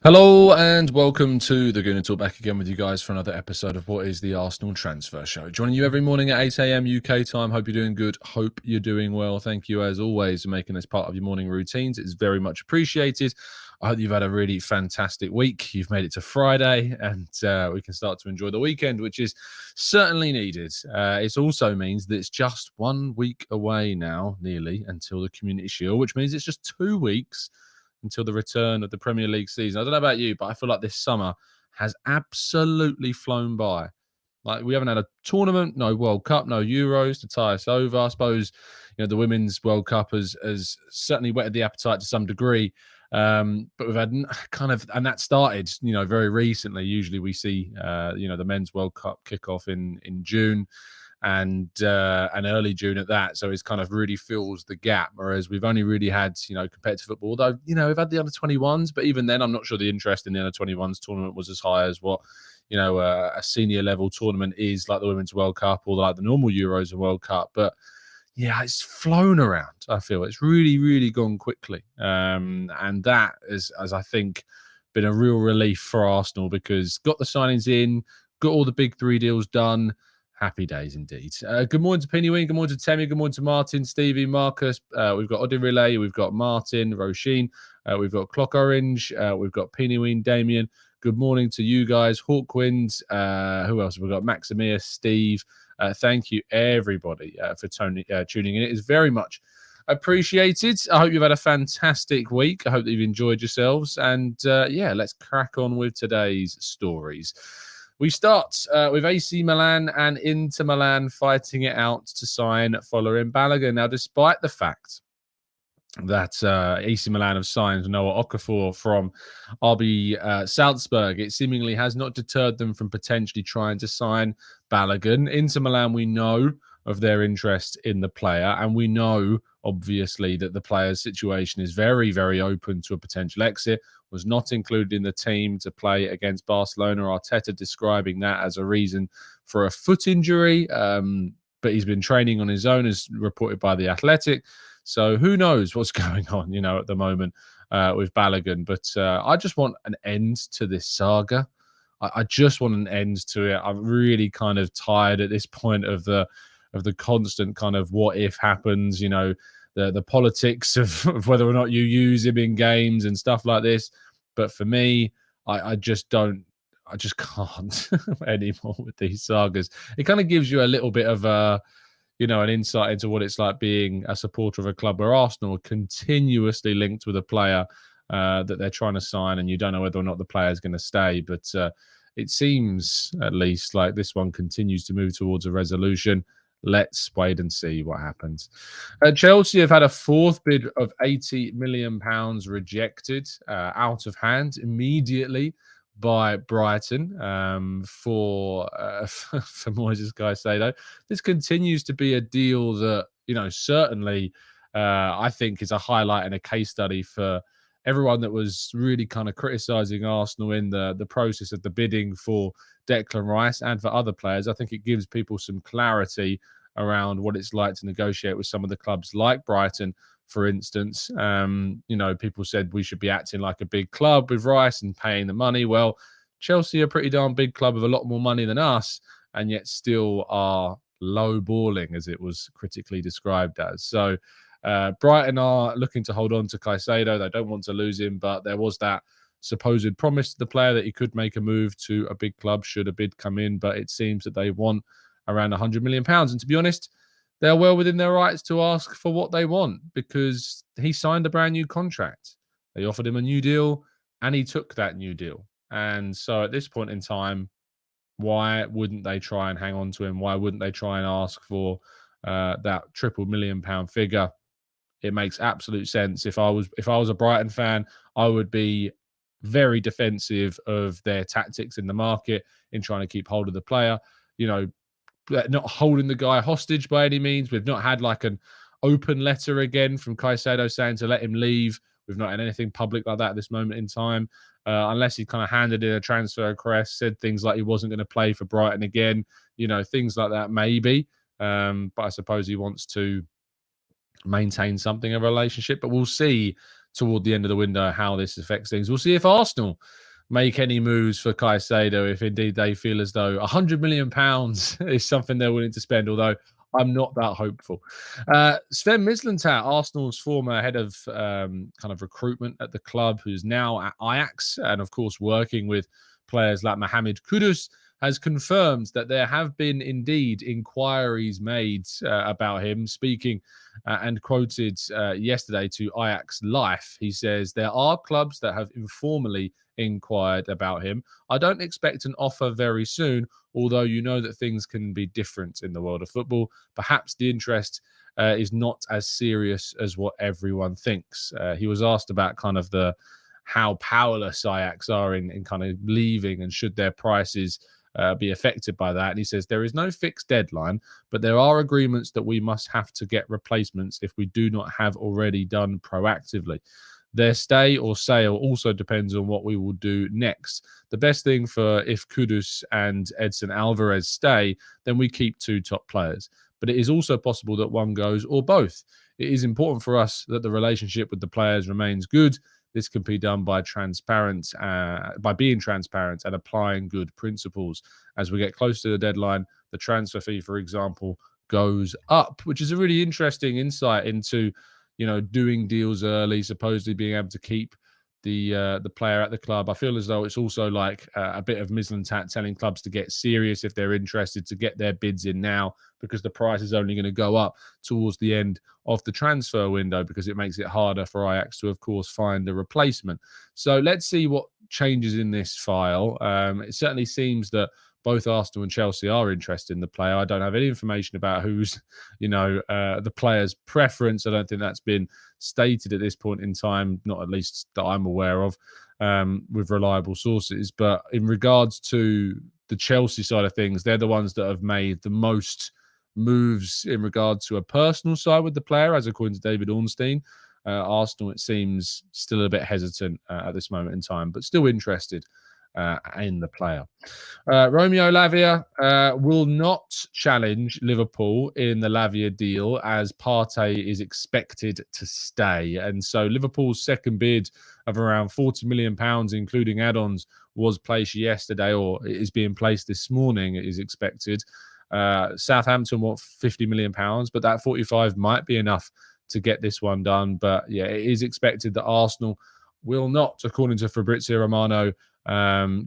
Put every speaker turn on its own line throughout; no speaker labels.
Hello and welcome to the Gooner Talk, back again with you guys for another episode of what is the Arsenal Transfer Show. Joining you every morning at 8 a.m. UK time. Hope you're doing good. Hope you're doing well. Thank you as always for making this part of your morning routines. It's very much appreciated. I hope you've had a really fantastic week. You've made it to Friday and we can start to enjoy the weekend, which is certainly needed. It also means that it's just 1 week away now, nearly, until the Community Shield, which means it's just 2 weeks until the return of the Premier League season. I don't know about you, but I feel like this summer has absolutely flown by. Like, we haven't had a tournament, no World Cup, no Euros to tie us over. I suppose, the Women's World Cup has certainly whetted the appetite to some degree. But we've had and that started, very recently. Usually we see, the Men's World Cup kickoff in June and early June at that. So it's kind of really fills the gap. Whereas we've only really had, competitive football, although, we've had the under 21s, but even then, I'm not sure the interest in the under 21s tournament was as high as what, a senior level tournament is, like the Women's World Cup or like the normal Euros and World Cup. But yeah, it's flown around. I feel it's really, really gone quickly. And that is, as I think, been a real relief for Arsenal because got the signings in, got all the big three deals done. Happy days indeed. Good morning to Pinywin. Good morning to Temi. Good morning to Martin, Stevie, Marcus. We've got Odin Relay. We've got Martin, Roisin. We've got Clock Orange. We've got Pinywin, Damien. Good morning to you guys. Hawkwind. Who else? We've got Maximia, Steve. Thank you, everybody, for tuning in. It is very much appreciated. I hope you've had a fantastic week. I hope that you've enjoyed yourselves. And let's crack on with today's stories. We start with AC Milan and Inter Milan fighting it out to sign Folarin Balogun. Now, despite the fact that AC Milan have signed Noah Okafor from RB Salzburg, it seemingly has not deterred them from potentially trying to sign Balogun. Inter Milan, we know of their interest in the player, and we know, obviously, that the player's situation is very, very open to a potential exit. Was not included in the team to play against Barcelona. Arteta describing that as a reason for a foot injury, but he's been training on his own, as reported by The Athletic. So who knows what's going on, at the moment with Balogun. But I just want an end to this saga. I just want an end to it. I'm really kind of tired at this point of the constant kind of what if happens, the politics of whether or not you use him in games and stuff like this. But for me, I just can't anymore with these sagas. It kind of gives you a little bit of an insight into what it's like being a supporter of a club where Arsenal are continuously linked with a player that they're trying to sign, and you don't know whether or not the player is going to stay. But it seems, at least, like this one continues to move towards a resolution. Let's wait and see what happens. Chelsea have had a fourth bid of £80 million rejected out of hand immediately by Brighton for Moises Caicedo. This continues to be a deal that, certainly I think is a highlight and a case study for everyone that was really kind of criticising Arsenal in the process of the bidding for Declan Rice and for other players. I think it gives people some clarity around what it's like to negotiate with some of the clubs like Brighton, for instance. People said we should be acting like a big club with Rice and paying the money. Well, Chelsea are a pretty darn big club with a lot more money than us, and yet still are low balling, as it was critically described as. So Brighton are looking to hold on to Caicedo. They don't want to lose him, but there was that supposed promise to the player that he could make a move to a big club should a bid come in, but it seems that they want around £100 million. And to be honest, they're well within their rights to ask for what they want because he signed a brand new contract. They offered him a new deal and he took that new deal. And so at this point in time, why wouldn't they try and hang on to him? Why wouldn't they try and ask for that £1 million figure? It makes absolute sense. If I was a Brighton fan, I would be very defensive of their tactics in the market in trying to keep hold of the player. Not holding the guy hostage by any means. We've not had like an open letter again from Caicedo saying to let him leave. We've not had anything public like that at this moment in time, unless he kind of handed in a transfer request, said things like he wasn't going to play for Brighton again, things like that maybe. But I suppose he wants to maintain something of a relationship. But we'll see toward the end of the window how this affects things. We'll see if Arsenal make any moves for Caicedo, if indeed they feel as though £100 million is something they're willing to spend, although I'm not that hopeful. Sven Mislintat, Arsenal's former head of kind of recruitment at the club, who's now at Ajax and, of course, working with players like Mohammed Kudus, has confirmed that there have been indeed inquiries made about him. Speaking and quoted yesterday to Ajax Life, he says, there are clubs that have informally inquired about him. I don't expect an offer very soon, although you know that things can be different in the world of football. Perhaps the interest is not as serious as what everyone thinks. He was asked about kind of how powerless Ajax are in kind of leaving and should their prices be affected by that. And he says, there is no fixed deadline, but there are agreements that we must have to get replacements if we do not have already done proactively. Their stay or sale also depends on what we will do next. The best thing for if Kudus and Edson Alvarez stay, then we keep 2 top players. But it is also possible that one goes or both. It is important for us that the relationship with the players remains good. This can be done by being transparent and applying good principles. As we get close to the deadline, the transfer fee, for example, goes up, which is a really interesting insight into, doing deals early, supposedly being able to keep the player at the club. I feel as though it's also like a bit of Mislintat telling clubs to get serious if they're interested, to get their bids in now, because the price is only going to go up towards the end of the transfer window, because it makes it harder for Ajax to, of course, find a replacement. So let's see what changes in this file. It certainly seems that both Arsenal and Chelsea are interested in the player. I don't have any information about who's, the player's preference. I don't think that's been stated at this point in time, not at least that I'm aware of, with reliable sources. But in regards to the Chelsea side of things, they're the ones that have made the most moves in regards to a personal side with the player, as according to David Ornstein. Arsenal, it seems, still a bit hesitant at this moment in time, but still interested in the player. Romeo Lavia will not challenge Liverpool in the Lavia deal, as Partey is expected to stay. And so Liverpool's second bid of around £40 million, including add-ons, was placed yesterday, or is being placed this morning, it is expected. Southampton want £50 million, but that 45 might be enough to get this one done. But yeah, it is expected that Arsenal will not, according to Fabrizio Romano,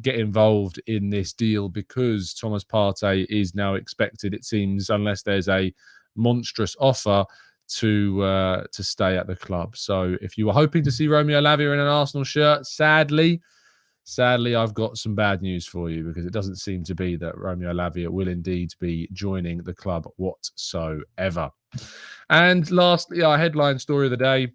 get involved in this deal, because Thomas Partey is now expected, it seems, unless there's a monstrous offer, to stay at the club. So if you were hoping to see Romeo Lavia in an Arsenal shirt, sadly, I've got some bad news for you, because it doesn't seem to be that Romeo Lavia will indeed be joining the club whatsoever. And lastly, our headline story of the day: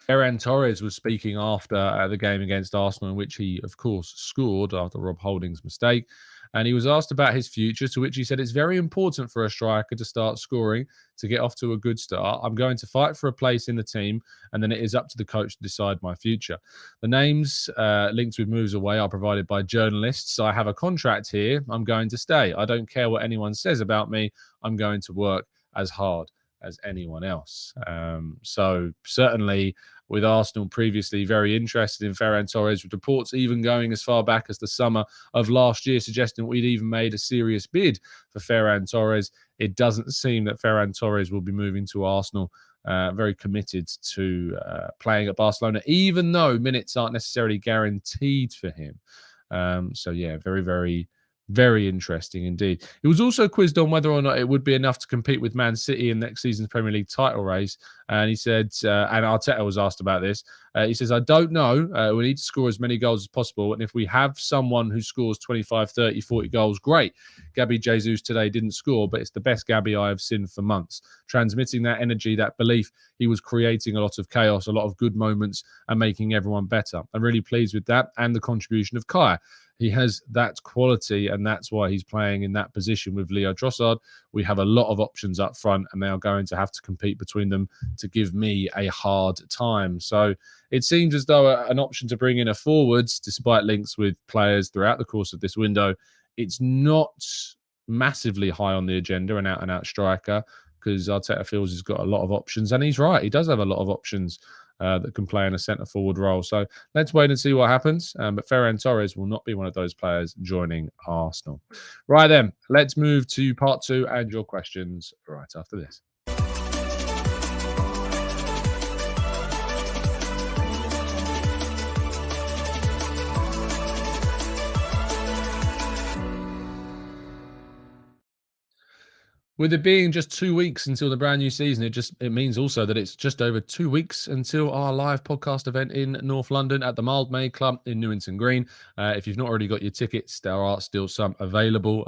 Ferran Torres was speaking after the game against Arsenal, in which he, of course, scored after Rob Holding's mistake. And he was asked about his future, to which he said, it's very important for a striker to start scoring, to get off to a good start. I'm going to fight for a place in the team, and then it is up to the coach to decide my future. The names linked with moves away are provided by journalists. I have a contract here. I'm going to stay. I don't care what anyone says about me. I'm going to work as hard as anyone else. So certainly, with Arsenal previously very interested in Ferran Torres, with reports even going as far back as the summer of last year suggesting we'd even made a serious bid for Ferran Torres, it doesn't seem that Ferran Torres will be moving to Arsenal. Very committed to playing at Barcelona, even though minutes aren't necessarily guaranteed for him. So yeah, very, very, very interesting indeed. He was also quizzed on whether or not it would be enough to compete with Man City in next season's Premier League title race. And he said, and Arteta was asked about this. He says, I don't know. We need to score as many goals as possible. And if we have someone who scores 25, 30, 40 goals, great. Gabby Jesus today didn't score, but it's the best Gabby I have seen for months. Transmitting that energy, that belief, he was creating a lot of chaos, a lot of good moments, and making everyone better. I'm really pleased with that, and the contribution of Kai. He has that quality, and that's why he's playing in that position with Leo Trossard. We have a lot of options up front, and they are going to have to compete between them to give me a hard time. So it seems as though an option to bring in a forwards, despite links with players throughout the course of this window, it's not massively high on the agenda, an out-and-out striker. because Arteta feels he's got a lot of options, and he's right. He does have a lot of options that can play in a centre-forward role. So let's wait and see what happens. But Ferran Torres will not be one of those players joining Arsenal. Right then, let's move to part 2 and your questions right after this. With it being just 2 weeks until the brand new season, it means also that it's just over 2 weeks until our live podcast event in North London at the Mildmay Club in Newington Green. If you've not already got your tickets, there are still some available.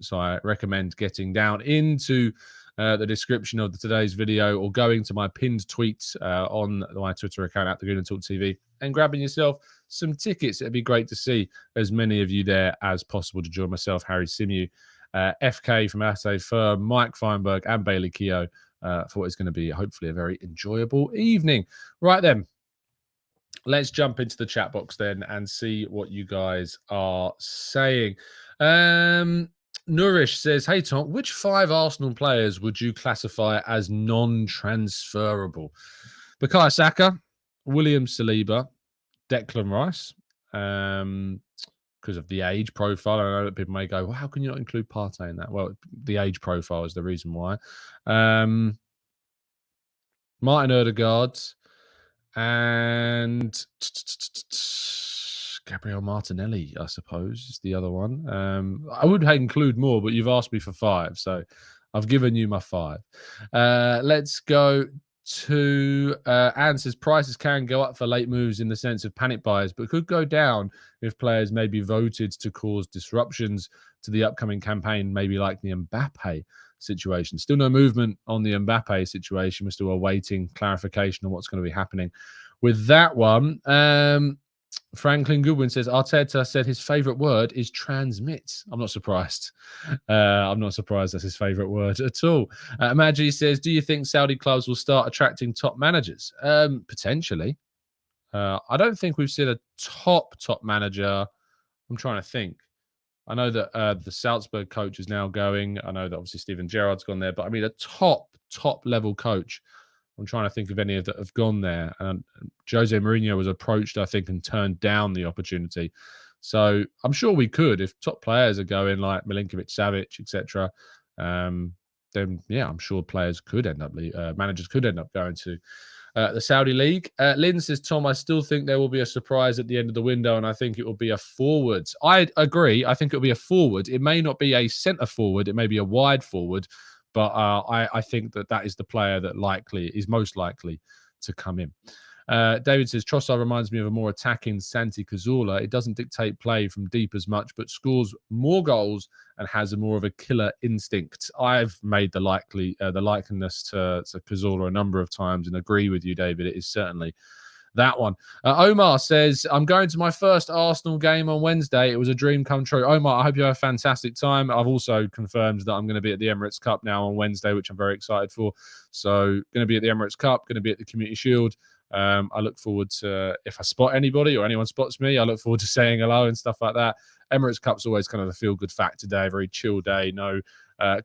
So I recommend getting down into the description of today's video or going to my pinned tweet on my Twitter account at the Gooner Talk TV and grabbing yourself some tickets. It'd be great to see as many of you there as possible to join myself, Harry Symeou, FK from Assay Firm, Mike Feinberg, and Bailey Keogh for what is going to be hopefully a very enjoyable evening. Right then, let's jump into the chat box then and see what you guys are saying. Nourish says, "Hey Tom, which 5 Arsenal players would you classify as non-transferable? Bukayo Saka, William Saliba, Declan Rice." Because of the age profile. I know that people may go, well, how can you not include Partey in that? Well, the age profile is the reason why. Martin Odegaard and Gabriel Martinelli, I suppose, is the other one. I would include more, but you've asked me for 5, so I've given you my 5. Let's go to Anne says prices can go up for late moves in the sense of panic buyers, but could go down if players may be voted to cause disruptions to the upcoming campaign, maybe like the Mbappe situation. Still no movement on the Mbappe situation. We're still awaiting clarification on what's going to be happening with that one. Franklin Goodwin says Arteta said his favourite word is transmit. I'm not surprised. I'm not surprised that's his favourite word at all. Maggie says, do you think Saudi clubs will start attracting top managers? Potentially. I don't think we've seen a top manager. I'm trying to think. I know that the Salzburg coach is now going. I know that obviously Steven Gerrard's gone there, but I mean a top level coach. I'm trying to think of any of that have gone there. And Jose Mourinho was approached, I think, and turned down the opportunity. So I'm sure we could, if top players are going like Milinkovic, Savic, etc. Then yeah, I'm sure players could end up, managers could end up going to the Saudi League. Lynn says, Tom, I still think there will be a surprise at the end of the window, and I think it will be a forward. I agree. I think it will be a forward. It may not be a centre forward. It may be a wide forward. But I think that is the player that is most likely to come in. David says, Trossard reminds me of a more attacking Santi Cazorla. It doesn't dictate play from deep as much, but scores more goals and has more of a killer instinct. I've made the likeness to Cazorla a number of times and agree with you, David. It is certainly that one. Omar says, I'm going to my first Arsenal game on Wednesday. It was a dream come true. Omar, I hope you have a fantastic time. I've also confirmed that I'm going to be at the Emirates Cup now on Wednesday, which I'm very excited for. So going to be at the Emirates Cup, going to be at the Community Shield. I look forward to, if I spot anybody or anyone spots me, I look forward to saying hello and stuff like that. Emirates Cup's always kind of a feel-good factor day, a very chill day, no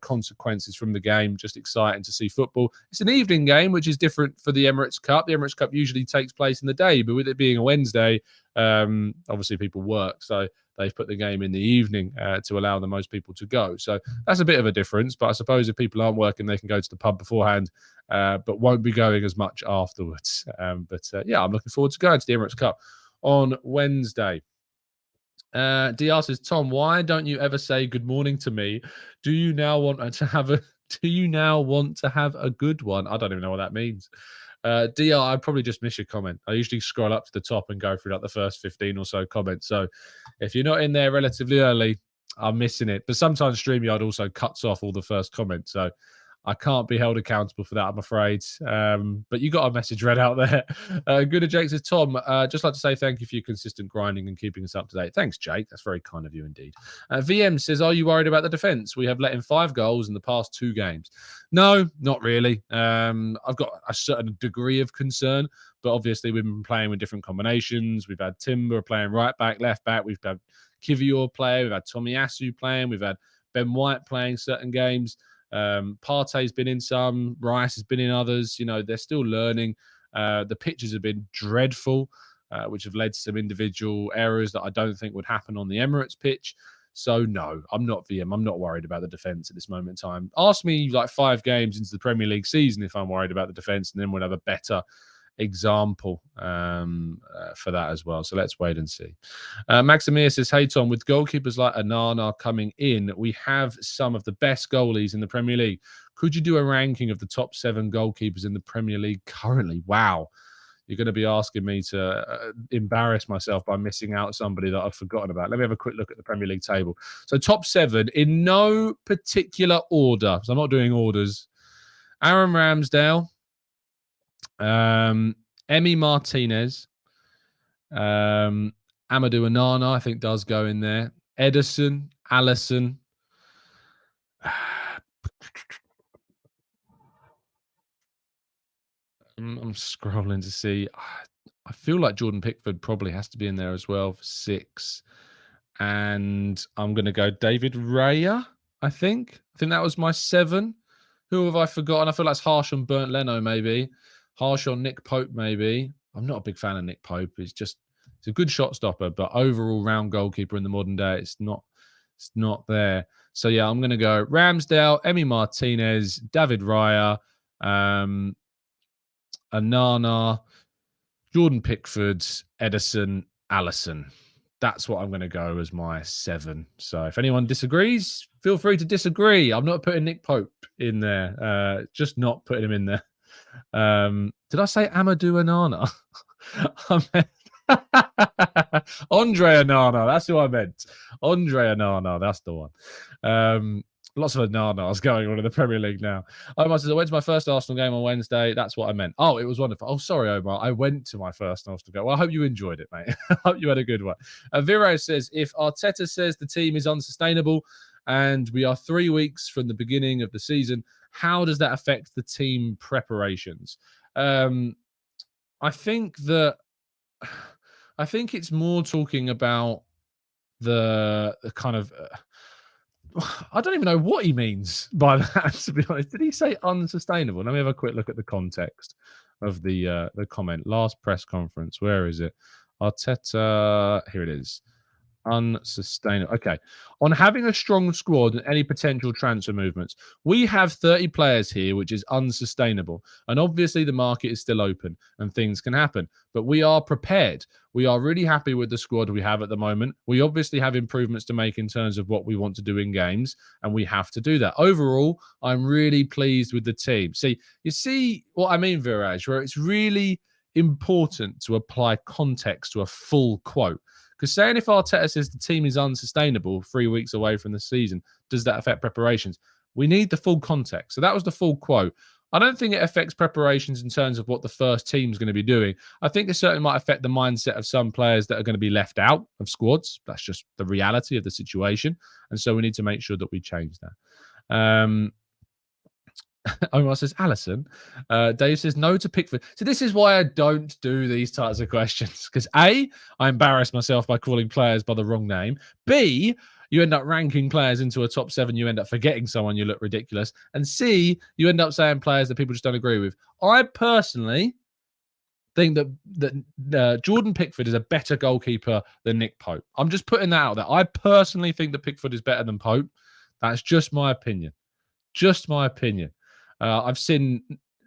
consequences from the game, just exciting to see football. It's an evening game, which is different for the Emirates Cup. The Emirates Cup usually takes place in the day, but with it being a Wednesday, obviously people work, so they've put the game in the evening to allow the most people to go. So that's a bit of a difference, but I suppose if people aren't working, they can go to the pub beforehand, but won't be going as much afterwards. Yeah, I'm looking forward to going to the Emirates Cup on Wednesday. DR says, Tom, why don't you ever say good morning to me? Do you now want to have a good one? I don't even know what that means. DR, I probably just miss your comment. I usually scroll up to the top and go through like the first 15 or so comments. So if you're not in there relatively early, I'm missing it. But sometimes StreamYard also cuts off all the first comments. So I can't be held accountable for that, I'm afraid. But you got a message read out there. Gooner Jake says, Tom, just like to say thank you for your consistent grinding and keeping us up to date. Thanks, Jake. That's very kind of you indeed. VM says, are you worried about the defence? We have let in 5 goals in the past 2 games. No, not really. I've got a certain degree of concern, but obviously we've been playing with different combinations. We've had Timber playing right back, left back. We've had Kivior playing. We've had Tomiyasu playing. We've had Ben White playing certain games. Partey's been in some, Rice has been in others. They're still learning. The pitches have been dreadful, which have led to some individual errors that I don't think would happen on the Emirates pitch. So, no, I'm not VM. I'm not worried about the defence at this moment in time. Ask me like 5 games into the Premier League season if I'm worried about the defence, and then we'll have a better example for that as well. So let's wait and see. Maximia says, hey, Tom, with goalkeepers like Onana coming in, we have some of the best goalies in the Premier League. Could you do a ranking of the top 7 goalkeepers in the Premier League currently? Wow. You're going to be asking me to embarrass myself by missing out somebody that I've forgotten about. Let me have a quick look at the Premier League table. So top 7 in no particular order. So I'm not doing orders. Aaron Ramsdale, Emi Martinez, Amadou Onana, I think does go in there. Ederson, Alisson. I'm scrolling to see. I feel like Jordan Pickford probably has to be in there as well for 6. And I'm going to go David Raya, I think. I think that was my 7. Who have I forgotten? I feel that's harsh on Bernd Leno, maybe. Harsh on Nick Pope, maybe. I'm not a big fan of Nick Pope. It's a good shot stopper, but overall round goalkeeper in the modern day, it's not there. So yeah, I'm going to go Ramsdale, Emi Martinez, David Raya, Onana, Jordan Pickford, Ederson, Alisson. That's what I'm going to go as my 7. So if anyone disagrees, feel free to disagree. I'm not putting Nick Pope in there. Just not putting him in there. Did I say Amadou Onana? Andre Onana. That's who I meant. Andre Onana. That's the one. Lots of Onanas going on in the Premier League now. Omar says, I went to my first Arsenal game on Wednesday. That's what I meant. Oh, it was wonderful. Oh, sorry, Omar. I went to my first Arsenal game. Well, I hope you enjoyed it, mate. I hope you had a good one. Viro says, if Arteta says the team is unsustainable and we are 3 weeks from the beginning of the season, how does that affect the team preparations? I think it's more talking about the kind of... I don't even know what he means by that, to be honest. Did he say unsustainable? Let me have a quick look at the context of the comment. Last press conference. Where is it? Arteta. Here it is. Unsustainable. Okay. On having a strong squad and any potential transfer movements, we have 30 players here, which is unsustainable. And obviously the market is still open and things can happen, but we are prepared. We are really happy with the squad we have at the moment. We obviously have improvements to make in terms of what we want to do in games, and we have to do that. Overall, I'm really pleased with the team. You see what I mean, Viraj, where it's really important to apply context to a full quote. Because saying if Arteta says the team is unsustainable 3 weeks away from the season, does that affect preparations? We need the full context. So that was the full quote. I don't think it affects preparations in terms of what the first team is going to be doing. I think it certainly might affect the mindset of some players that are going to be left out of squads. That's just the reality of the situation. And so we need to make sure that we change that. Omar says, Alisson. Dave says, no to Pickford. So this is why I don't do these types of questions. Because A, I embarrass myself by calling players by the wrong name. B, you end up ranking players into a top 7. You end up forgetting someone. You look ridiculous. And C, you end up saying players that people just don't agree with. I personally think that Jordan Pickford is a better goalkeeper than Nick Pope. I'm just putting that out there. I personally think that Pickford is better than Pope. That's just my opinion. Just my opinion. I've seen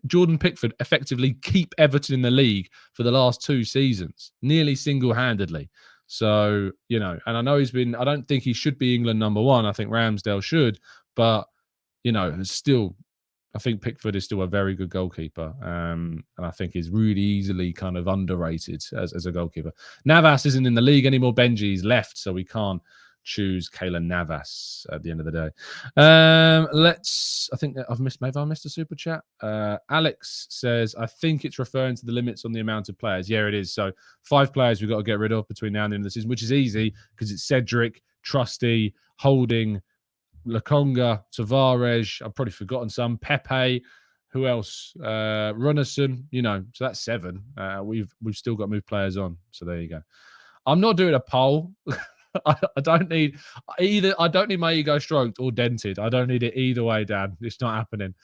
Jordan Pickford effectively keep Everton in the league for the last 2 seasons, nearly single-handedly. So, and I know I don't think he should be England number 1. I think Ramsdale should, but, still, I think Pickford is still a very good goalkeeper. And I think he's really easily kind of underrated as a goalkeeper. Navas isn't in the league anymore. Benji's left, so we can't choose Keylor Navas at the end of the day. I think maybe I missed a super chat. Alex says, I think it's referring to the limits on the amount of players. Yeah, it is. So 5 players we've got to get rid of between now and the end of the season, which is easy because it's Cedric, Trusty, Holding, Lokonga, Tavares. I've probably forgotten some. Pepe. Who else? Runnison. So that's 7. We've still got to move players on. So there you go. I'm not doing a poll. I don't need either. I don't need my ego stroked or dented. I don't need it either way, Dan. It's not happening.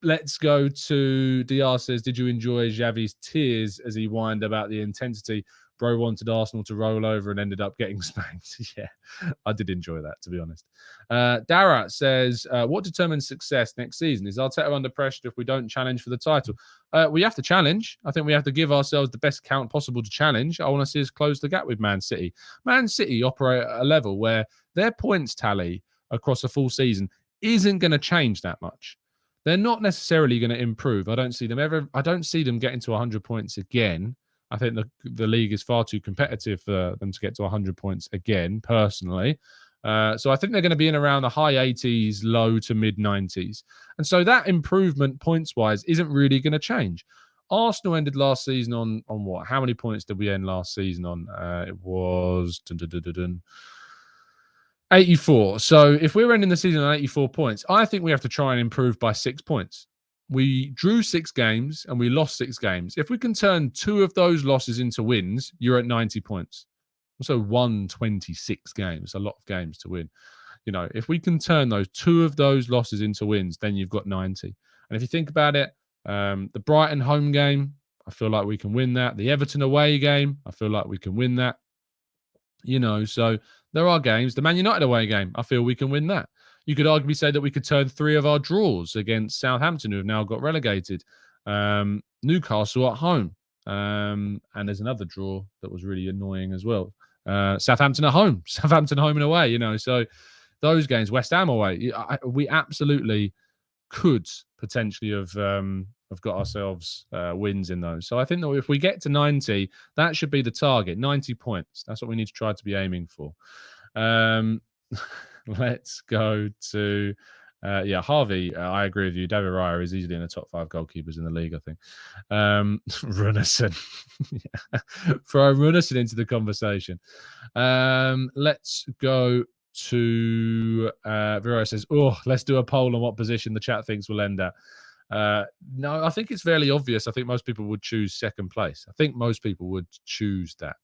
Let's go to DR says, did you enjoy Xavi's tears as he whined about the intensity? Bro wanted Arsenal to roll over and ended up getting spanked. Yeah, I did enjoy that, to be honest. Dara says, what determines success next season? Is Arteta under pressure if we don't challenge for the title? We have to challenge. I think we have to give ourselves the best count possible to challenge. I want to see us close the gap with Man City. Man City operate at a level where their points tally across a full season isn't going to change that much. They're not necessarily going to improve. I don't see them getting to 100 points again. I think the league is far too competitive for them to get to 100 points again, personally. So I think they're going to be in around the high 80s, low to mid 90s. And so that improvement points-wise isn't really going to change. Arsenal ended last season on what? How many points did we end last season on? It was 84. So if we're ending the season on 84 points, I think we have to try and improve by 6 points. We drew 6 games and we lost 6 games. If we can turn 2 of those losses into wins, you're at 90 points. Also won 26 games, a lot of games to win. You know, if we can turn those 2 of those losses into wins, then you've got 90. And if you think about it, the Brighton home game, I feel like we can win that. The Everton away game, I feel like we can win that. You know, so there are games. The Man United away game, I feel we can win that. You could arguably say that we could turn 3 of our draws against Southampton, who have now got relegated. Newcastle at home. And there's another draw that was really annoying as well. Southampton at home. Southampton home and away, you know. So those games, West Ham away, we absolutely could potentially have got ourselves wins in those. So I think that if we get to 90, that should be the target, 90 points. That's what we need to try to be aiming for. Let's go to, Harvey. I agree with you. David Raya is easily in the top 5 goalkeepers in the league, I think. Runnison. Throw Runnison into the conversation. Let's go to Vero says, let's do a poll on what position the chat thinks we'll end at. No, I think it's fairly obvious. I think most people would choose second place. I think most people would choose that.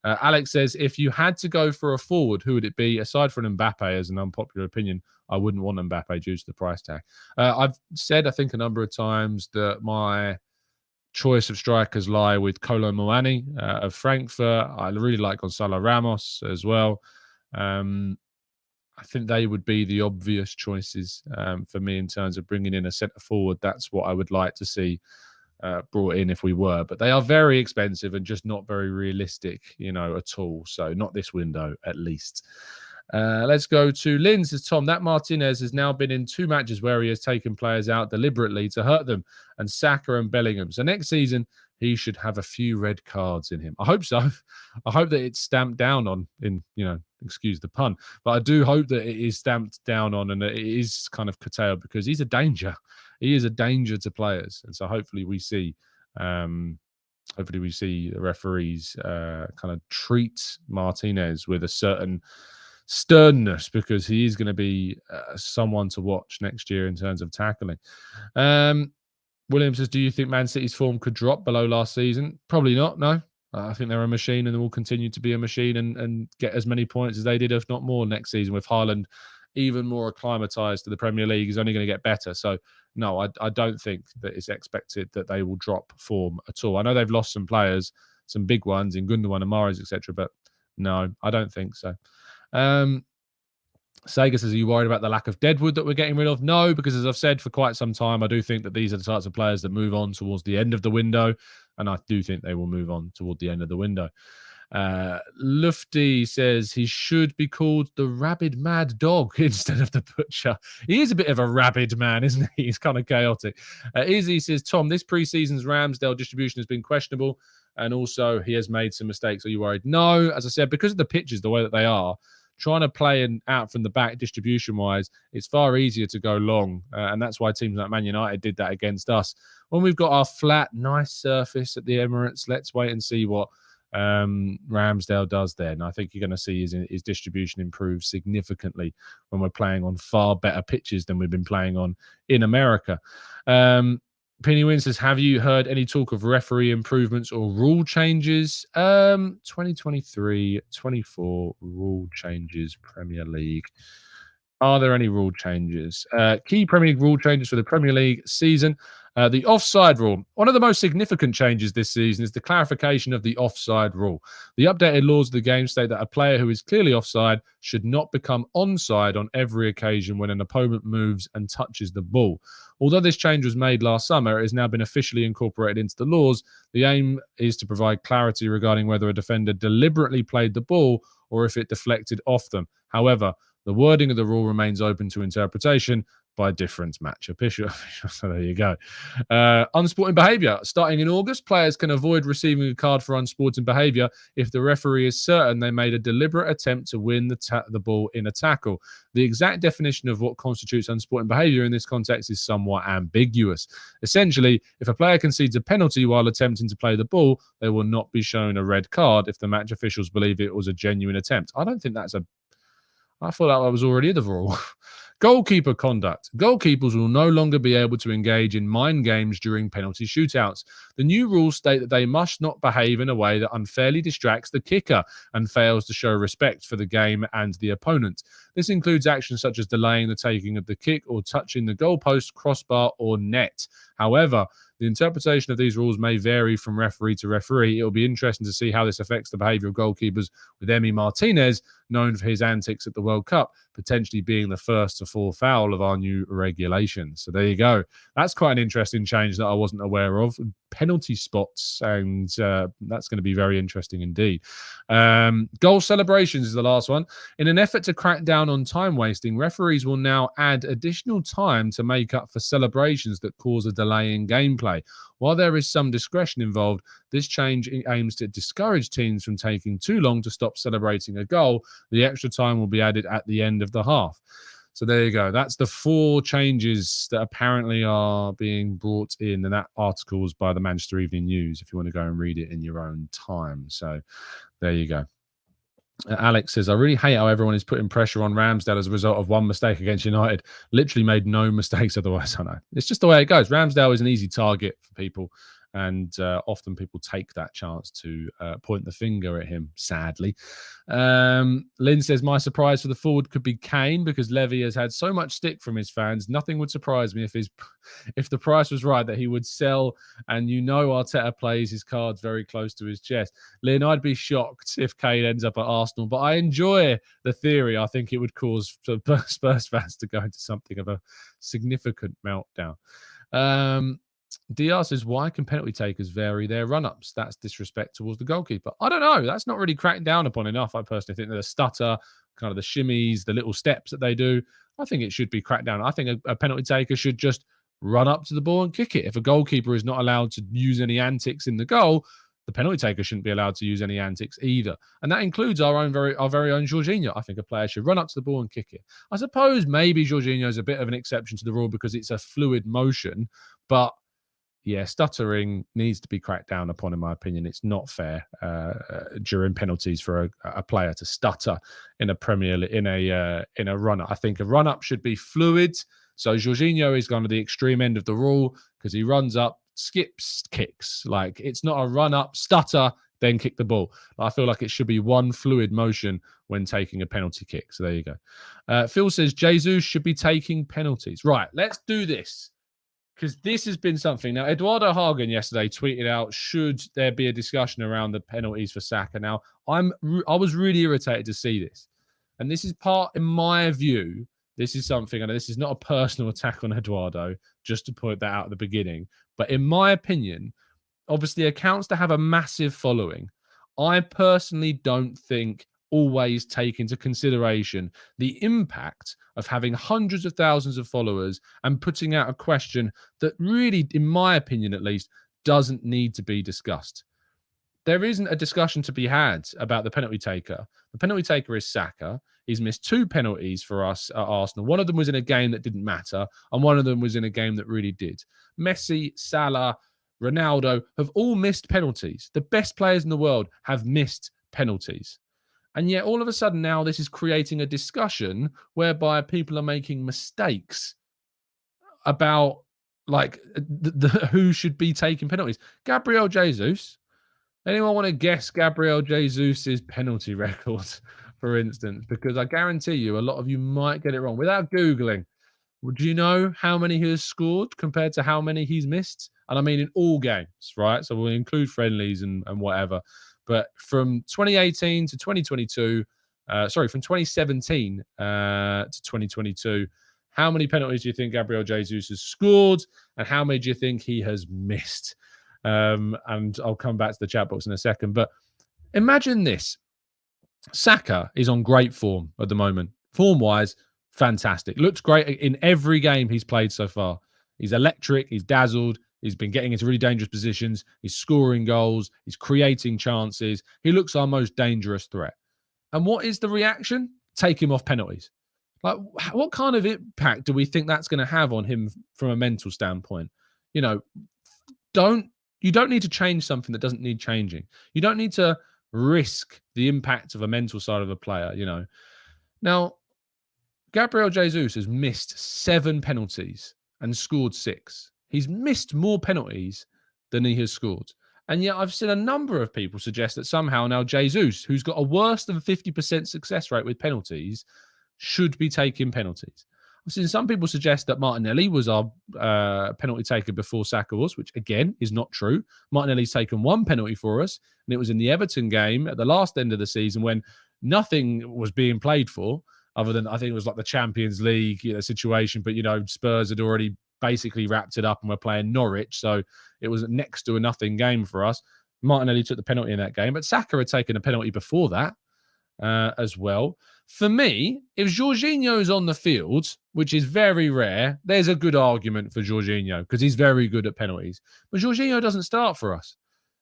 Alex says, if you had to go for a forward, who would it be? Aside from Mbappe, as an unpopular opinion, I wouldn't want Mbappe due to the price tag. I've said, I think, a number of times that my choice of strikers lie with Kolo Muani of Frankfurt. I really like Gonzalo Ramos as well. I think they would be the obvious choices for me in terms of bringing in a centre forward. That's what I would like to see brought in if we were. But they are very expensive and just not very realistic, you know, at all. So not this window, at least. Let's go to Lynn. Says, Tom, that Martinez has now been in 2 matches where he has taken players out deliberately to hurt them, and Saka and Bellingham. So next season, he should have a few red cards in him. I hope so. I hope that it's stamped down on, excuse the pun, but I do hope that it is stamped down on and that it is kind of curtailed, because he's a danger. He is a danger to players. And so hopefully we see the referees kind of treat Martinez with a certain sternness, because he is going to be someone to watch next year in terms of tackling. William says, do you think Man City's form could drop below last season? Probably not, no. I think they're a machine and they will continue to be a machine and get as many points as they did, if not more, next season, with Haaland even more acclimatized to the Premier League. Is only going to get better. So, no, I don't think that it's expected that they will drop form at all. I know they've lost some players, some big ones in Gundogan and Mahrez, etc., but no, I don't think so. Sega says, are you worried about the lack of deadwood that we're getting rid of? No, because as I've said for quite some time, I do think that these are the types of players that move on towards the end of the window, and I do think they will move on toward the end of the window. Lufty says he should be called the rabid mad dog instead of the butcher. He is a bit of a rabid man, isn't he? He's kind of chaotic. Izzy says, Tom, this preseason's Ramsdale distribution has been questionable, and also he has made some mistakes. Are you worried? No, as I said, because of the pitches, the way that they are, trying to play out from the back distribution-wise, it's far easier to go long. And that's why teams like Man United did that against us. When we've got our flat, nice surface at the Emirates, let's wait and see what Ramsdale does there. And I think you're going to see his distribution improve significantly when we're playing on far better pitches than we've been playing on in America. Penny Win says, have you heard any talk of referee improvements or rule changes? 2023-24 rule changes, Premier League. Are there any rule changes? Key Premier League rule changes for the Premier League season. The offside rule. One of the most significant changes this season is the clarification of the offside rule. The updated laws of the game state that a player who is clearly offside should not become onside on every occasion when an opponent moves and touches the ball. Although this change was made last summer, it has now been officially incorporated into the laws. The aim is to provide clarity regarding whether a defender deliberately played the ball or if it deflected off them. However, the wording of the rule remains open to interpretation by different match officials. So there you go. Unsporting behaviour. Starting in August, players can avoid receiving a card for unsporting behaviour if the referee is certain they made a deliberate attempt to win the ball in a tackle. The exact definition of what constitutes unsporting behaviour in this context is somewhat ambiguous. Essentially, if a player concedes a penalty while attempting to play the ball, they will not be shown a red card if the match officials believe it was a genuine attempt. I don't think that's a I thought that was already the rule. Goalkeeper conduct. Goalkeepers will no longer be able to engage in mind games during penalty shootouts. The new rules state that they must not behave in a way that unfairly distracts the kicker and fails to show respect for the game and the opponent. This includes actions such as delaying the taking of the kick or touching the goalpost, crossbar, or net. However, the interpretation of these rules may vary from referee to referee. It will be interesting to see how this affects the behaviour of goalkeepers, with Emi Martinez, known for his antics at the World Cup, potentially being the first to fall foul of our new regulations. So there you go. That's quite an interesting change that I wasn't aware of. Penalty spots, and that's going to be very interesting indeed. Goal celebrations is the last one. In an effort to crack down on time wasting, referees will now add additional time to make up for celebrations that cause a delay in gameplay. While there is some discretion involved, this change aims to discourage teams from taking too long to stop celebrating a goal. The extra time will be added at the end of the half. So there you go. That's the 4 changes that apparently are being brought in, and that article is by the Manchester Evening News if you want to go and read it in your own time. So there you go. Alex says, I really hate how everyone is putting pressure on Ramsdale as a result of one mistake against United. Literally made no mistakes otherwise. I know. It's just the way it goes. Ramsdale is an easy target for people, and often people take that chance to point the finger at him, sadly. Lynn says, my surprise for the forward could be Kane because Levy has had so much stick from his fans. Nothing would surprise me if the price was right that he would sell, and Arteta plays his cards very close to his chest. Lynn, I'd be shocked if Kane ends up at Arsenal, but I enjoy the theory. I think it would cause Spurs fans to go into something of a significant meltdown. DR says, why can penalty takers vary their run-ups? That's disrespect towards the goalkeeper. I don't know. That's not really cracked down upon enough. I personally think that the stutter, kind of the shimmies, the little steps that they do, I think it should be cracked down. I think a penalty taker should just run up to the ball and kick it. If a goalkeeper is not allowed to use any antics in the goal, the penalty taker shouldn't be allowed to use any antics either. And that includes our very own Jorginho. I think a player should run up to the ball and kick it. I suppose maybe Jorginho is a bit of an exception to the rule because it's a fluid motion, but yeah, stuttering needs to be cracked down upon, in my opinion. It's not fair during penalties for a player to stutter in a Premier League, in a run up. I think a run up should be fluid. So Jorginho is kind of the extreme end of the rule because he runs up, skips, kicks. Like it's not a run up, stutter, then kick the ball. I feel like it should be one fluid motion when taking a penalty kick. So there you go. Phil says Jesus should be taking penalties. Right, let's do this. Because this has been something. Now, Eduardo Hagen yesterday tweeted out, should there be a discussion around the penalties for Saka? Now, I was really irritated to see this. And this is in my view, this is something, and this is not a personal attack on Eduardo, just to put that out at the beginning. But in my opinion, obviously accounts that have a massive following, I personally don't think always take into consideration the impact of having hundreds of thousands of followers and putting out a question that really, in my opinion at least, doesn't need to be discussed. There isn't a discussion to be had about the penalty taker. The penalty taker is Saka. He's missed 2 penalties for us at Arsenal. One of them was in a game that didn't matter, and one of them was in a game that really did. Messi, Salah, Ronaldo have all missed penalties. The best players in the world have missed penalties. And yet all of a sudden now this is creating a discussion whereby people are making mistakes about like who should be taking penalties? Gabriel Jesus. Anyone want to guess Gabriel Jesus's penalty record, for instance? Because I guarantee you, a lot of you might get it wrong without Googling. Would you know how many he has scored compared to how many he's missed? And I mean in all games, right? So we'll include friendlies and whatever. But from 2018 to 2022, from 2017 to 2022, how many penalties do you think Gabriel Jesus has scored? And how many do you think he has missed? And I'll come back to the chat box in a second. But imagine this. Saka is on great form at the moment. Form-wise, fantastic. Looks great in every game he's played so far. He's electric. He's dazzled. He's been getting into really dangerous positions. He's scoring goals. He's creating chances. He looks our most dangerous threat. And what is the reaction? Take him off penalties. Like, what kind of impact do we think that's going to have on him from a mental standpoint? You know, you don't need to change something that doesn't need changing. You don't need to risk the impact of a mental side of a player, you know. Now, Gabriel Jesus has missed 7 penalties and scored 6. He's missed more penalties than he has scored. And yet I've seen a number of people suggest that somehow now Jesus, who's got a worse than 50% success rate with penalties, should be taking penalties. I've seen some people suggest that Martinelli was our penalty taker before Saka was, which again is not true. Martinelli's taken 1 penalty for us, and it was in the Everton game at the last end of the season when nothing was being played for, other than I think it was like the Champions League situation. But Spurs had already basically wrapped it up and were playing Norwich, so it was next to a nothing game for us. Martinelli took the penalty in that game, but Saka had taken a penalty before that as well. For me, if Jorginho's on the field, which is very rare, there's a good argument for Jorginho because he's very good at penalties. But Jorginho doesn't start for us.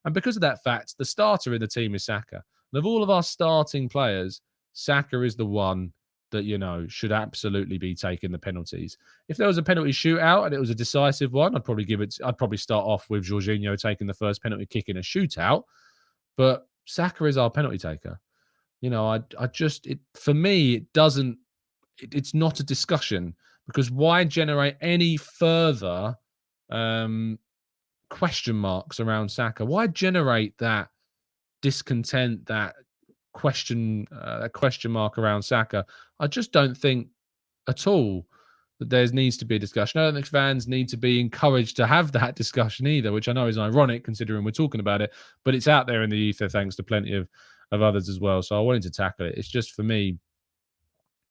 And because of that fact, the starter in the team is Saka. And of all of our starting players, Saka is the one that, should absolutely be taking the penalties. If there was a penalty shootout and it was a decisive one, I'd probably start off with Jorginho taking the first penalty kick in a shootout. But Saka is our penalty taker. For me, it's not a discussion because why generate any further question marks around Saka? Why generate that discontent, that question mark around Saka? I just don't think at all that there needs to be a discussion. I don't think fans need to be encouraged to have that discussion either, which I know is ironic considering we're talking about it, but it's out there in the ether thanks to plenty of others as well. So I wanted to tackle it. It's just, for me,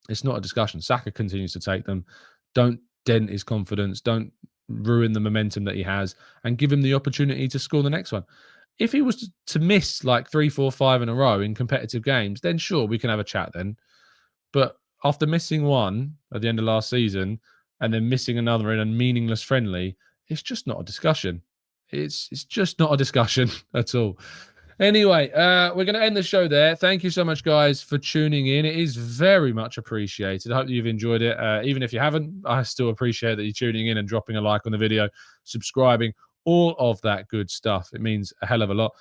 it's not a discussion. Saka continues to take them. Don't dent his confidence. Don't ruin the momentum that he has, and give him the opportunity to score the next one. If he was to miss like 3, 4, 5 in a row in competitive games, then sure, we can have a chat then. But after missing one at the end of last season and then missing another in a meaningless friendly, it's just not a discussion. It's just not a discussion at all. Anyway, we're going to end the show there. Thank you so much, guys, for tuning in. It is very much appreciated. I hope that you've enjoyed it. Even if you haven't, I still appreciate that you're tuning in and dropping a like on the video, subscribing, all of that good stuff. It means a hell of a lot.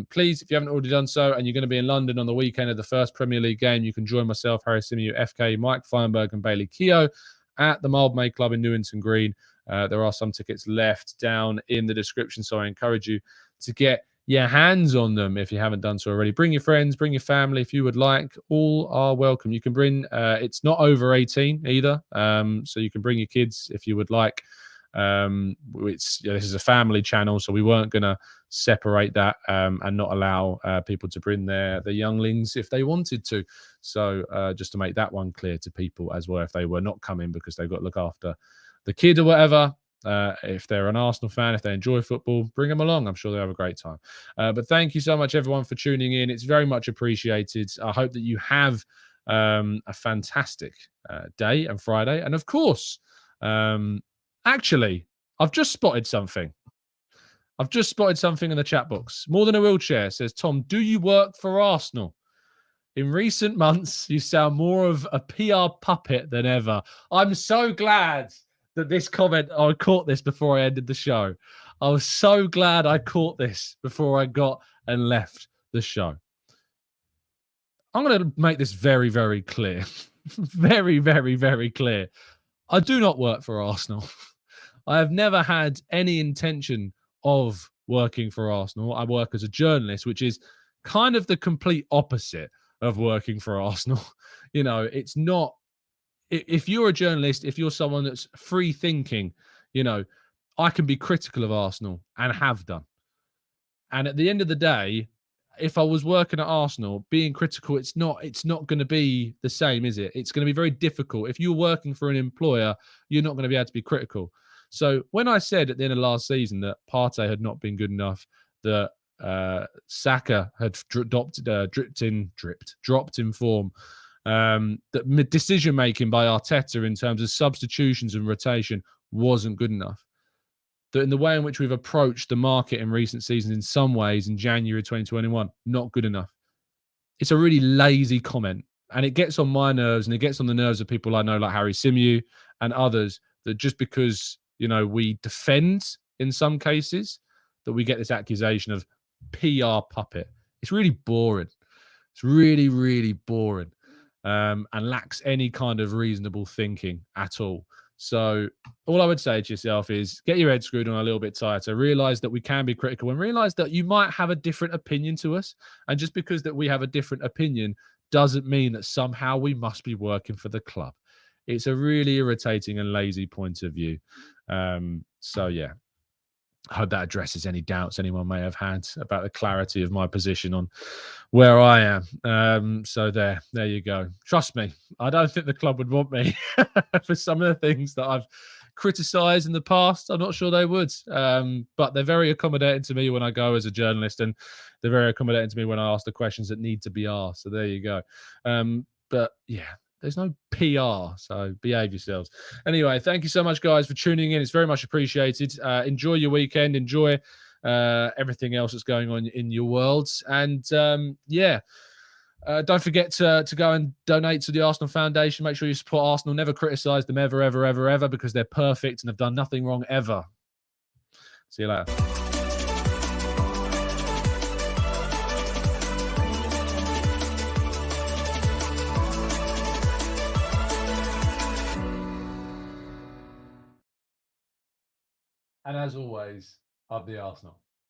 Please, if you haven't already done so and you're going to be in London on the weekend of the first Premier League game, you can join myself, Harry Symeou, FK, Mike Feinberg and Bailey Keogh at the Mildmay Club in Newington Green. There are some tickets left down in the description, so I encourage you to get your hands on them if you haven't done so already. Bring your friends, bring your family if you would like. All are welcome. You can bring, it's not over 18 either, so you can bring your kids if you would like. This is a family channel, so we weren't going to separate that and not allow people to bring their younglings if they wanted to. So just to make that one clear to people as well, if they were not coming because they've got to look after the kid or whatever. If they're an Arsenal fan, if they enjoy football, bring them along. I'm sure they'll have a great time. But thank you so much, everyone, for tuning in. It's very much appreciated. I hope that you have a fantastic day and Friday. And of course, actually, I've just spotted something. In the chat box. More Than a Wheelchair says, Tom, do you work for Arsenal? In recent months, you sound more of a PR puppet than ever. I'm so glad that this comment, I caught this before I ended the show. I was so glad I caught this before I got and left the show. I'm going to make this very, very clear. Very, very, very clear. I do not work for Arsenal. I have never had any intention of working for Arsenal. I work as a journalist, which is kind of the complete opposite of working for Arsenal. It's not, if you're a journalist, if you're someone that's free thinking, I can be critical of Arsenal and have done. And at the end of the day, if I was working at Arsenal, being critical, it's not going to be the same, is it? It's going to be very difficult. If you're working for an employer, you're not going to be able to be critical. So when I said at the end of last season that Partey had not been good enough, that Saka had dropped in form, that decision making by Arteta in terms of substitutions and rotation wasn't good enough, that in the way in which we've approached the market in recent seasons, in some ways in January 2021, not good enough. It's a really lazy comment, and it gets on my nerves, and it gets on the nerves of people I know like Harry Symeou and others, that just because, we defend in some cases, that we get this accusation of PR puppet. It's really boring. It's really, really boring, and lacks any kind of reasonable thinking at all. So all I would say to yourself is get your head screwed on a little bit tighter. Realize that we can be critical, and realize that you might have a different opinion to us. And just because that we have a different opinion doesn't mean that somehow we must be working for the club. It's a really irritating and lazy point of view. So yeah, I hope that addresses any doubts anyone may have had about the clarity of my position on where I am. So there you go. Trust me, I don't think the club would want me for some of the things that I've criticised in the past. I'm not sure they would, but they're very accommodating to me when I go as a journalist, and they're very accommodating to me when I ask the questions that need to be asked. So there you go. But yeah, there's no PR, so behave yourselves. Anyway, thank you so much, guys, for tuning in. It's very much appreciated. Enjoy your weekend. Enjoy everything else that's going on in your worlds. And don't forget to go and donate to the Arsenal Foundation. Make sure you support Arsenal. Never criticise them ever, ever, ever, ever, because they're perfect and have done nothing wrong ever. See you later. And as always, up the Arsenal.